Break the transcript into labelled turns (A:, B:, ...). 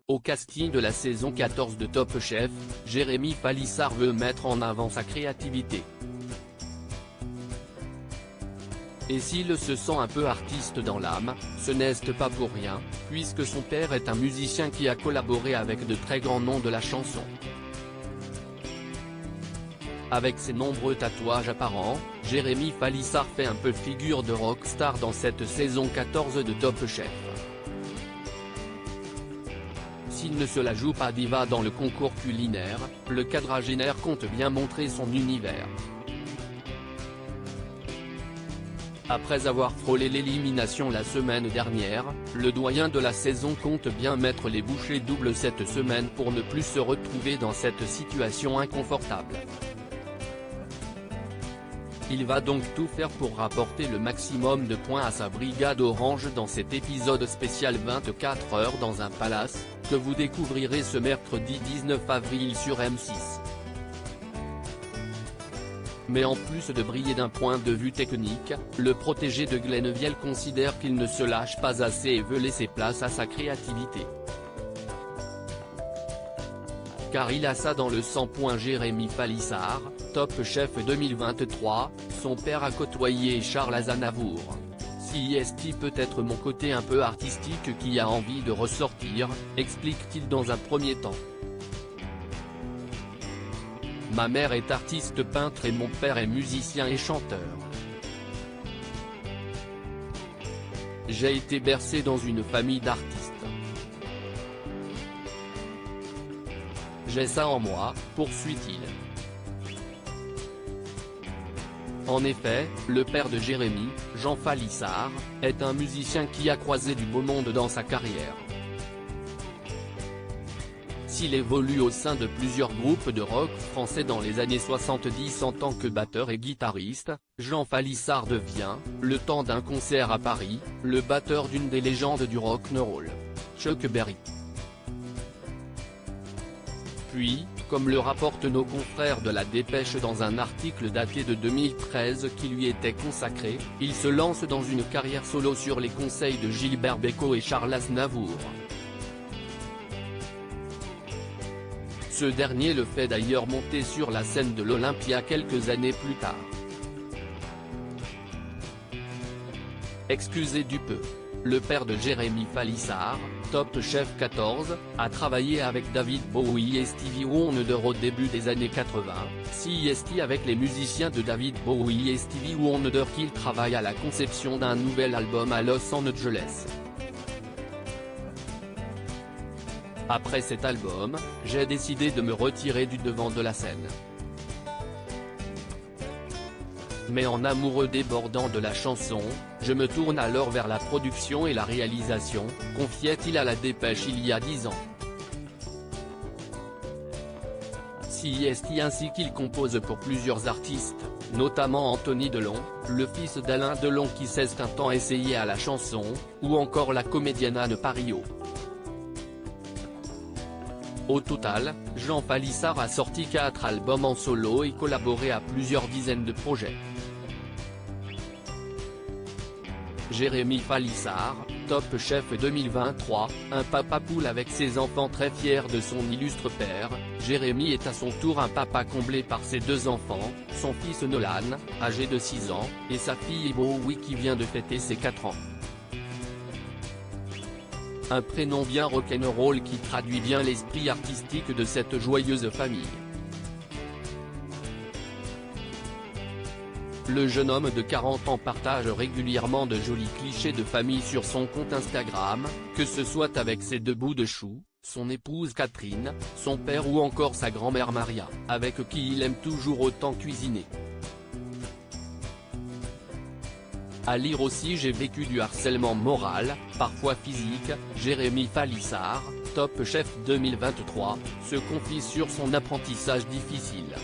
A: Au casting de la saison 14 de Top Chef, Jérémy Palisard veut mettre en avant sa créativité. Et s'il se sent un peu artiste dans l'âme, ce n'est pas pour rien, puisque son père est un musicien qui a collaboré avec de très grands noms de la chanson. Avec ses nombreux tatouages apparents, Jérémy Palisard fait un peu figure de rockstar dans cette saison 14 de Top Chef. S'il ne se la joue pas diva dans le concours culinaire, le quadragénaire compte bien montrer son univers. Après avoir frôlé l'élimination la semaine dernière, le doyen de la saison compte bien mettre les bouchées doubles cette semaine pour ne plus se retrouver dans cette situation inconfortable. Il va donc tout faire pour rapporter le maximum de points à sa brigade orange dans cet épisode spécial 24 heures dans un palace, que vous découvrirez ce mercredi 19 avril sur M6. Mais en plus de briller d'un point de vue technique, le protégé de Glennevielle considère qu'il ne se lâche pas assez et veut laisser place à sa créativité. Car il a ça dans le sang. Jérémy Palisard, Top Chef 2023, son père a côtoyé Charles Aznavour. Si est peut-être mon côté un peu artistique qui a envie de ressortir, explique-t-il dans un premier temps. Ma mère est artiste peintre et mon père est musicien et chanteur. J'ai été bercé dans une famille d'artistes. J'ai ça en moi, poursuit-il. En effet, le père de Jérémy, Jean Palisard, est un musicien qui a croisé du beau monde dans sa carrière. S'il évolue au sein de plusieurs groupes de rock français dans les années 70 en tant que batteur et guitariste, Jean Palisard devient, le temps d'un concert à Paris, le batteur d'une des légendes du rock'n'roll, Chuck Berry. Puis, comme le rapportent nos confrères de La Dépêche dans un article daté de 2013 qui lui était consacré, il se lance dans une carrière solo sur les conseils de Gilbert Bécaud et Charles Aznavour. Ce dernier le fait d'ailleurs monter sur la scène de l'Olympia quelques années plus tard. Excusez du peu. Le père de Jérémy Palisard, Top Chef 14, a travaillé avec David Bowie et Stevie Wonder au début des années 80, si avec les musiciens de David Bowie et Stevie Wonder qu'il travaille à la conception d'un nouvel album à Los Angeles. Après cet album, j'ai décidé de me retirer du devant de la scène. Mais en amoureux débordant de la chanson, je me tourne alors vers la production et la réalisation, confiait-il à La Dépêche il y a 10 ans. Si ainsi qu'il compose pour plusieurs artistes, notamment Anthony Delon, le fils d'Alain Delon qui s'est un temps essayé à la chanson, ou encore la comédienne Anne Parillaud. Au total, Jean Palisard a sorti 4 albums en solo et collaboré à plusieurs dizaines de projets. Jérémy Palisard, Top Chef 2023, un papa poule avec ses enfants très fier de son illustre père. Jérémy est à son tour un papa comblé par ses 2 enfants, son fils Nolan, âgé de 6 ans, et sa fille Bowie qui vient de fêter ses 4 ans. Un prénom bien rock'n'roll qui traduit bien l'esprit artistique de cette joyeuse famille. Le jeune homme de 40 ans partage régulièrement de jolis clichés de famille sur son compte Instagram, que ce soit avec ses 2 bouts de chou, son épouse Catherine, son père ou encore sa grand-mère Maria, avec qui il aime toujours autant cuisiner. À lire aussi j'ai vécu du harcèlement moral, parfois physique. Jérémy Palisard, Top Chef 2023, se confie sur son apprentissage difficile.